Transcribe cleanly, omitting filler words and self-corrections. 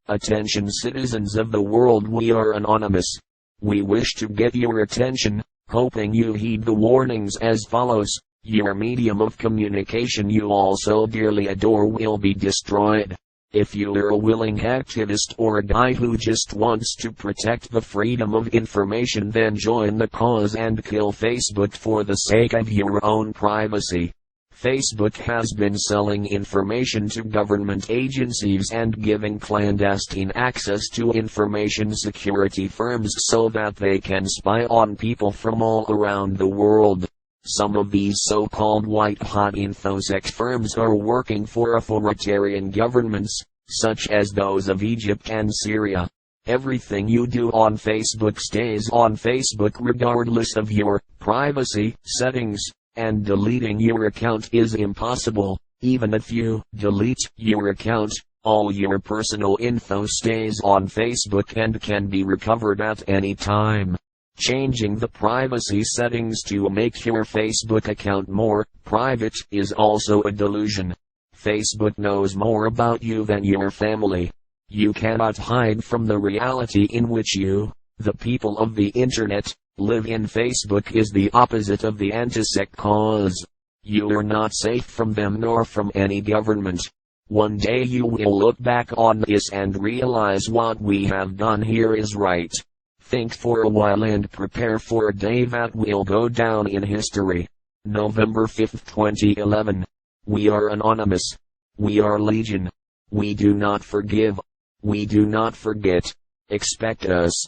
Attention citizens of the world, we are anonymous. We wish to get your attention, hoping you heed the warnings as follows. Your medium of communication you also dearly adore will be destroyed. If you are a willing activist or a guy who just wants to protect the freedom of information, then join the cause and kill Facebook for the sake of your own privacy. Facebook has been selling information to government agencies and giving clandestine access to information security firms so that they can spy on people from all around the world. Some of these so-called white-hot infosec firms are working for authoritarian governments, such as those of Egypt and Syria. Everything you do on Facebook stays on Facebook regardless of your privacy settings, and deleting your account is impossible. Even if you delete your account, all your personal info stays on Facebook and can be recovered at any time. Changing the privacy settings to make your Facebook account more private is also a delusion. Facebook knows more about you than your family. You cannot hide from the reality in which you, the people of the internet, live in. Facebook is the opposite of the anti-sec cause. You are not safe from them nor from any government. One day you will look back on this and realize what we have done here is right. Think for a while and prepare for a day that will go down in history. November 5, 2011. We are anonymous. We are legion. We do not forgive. We do not forget. Expect us.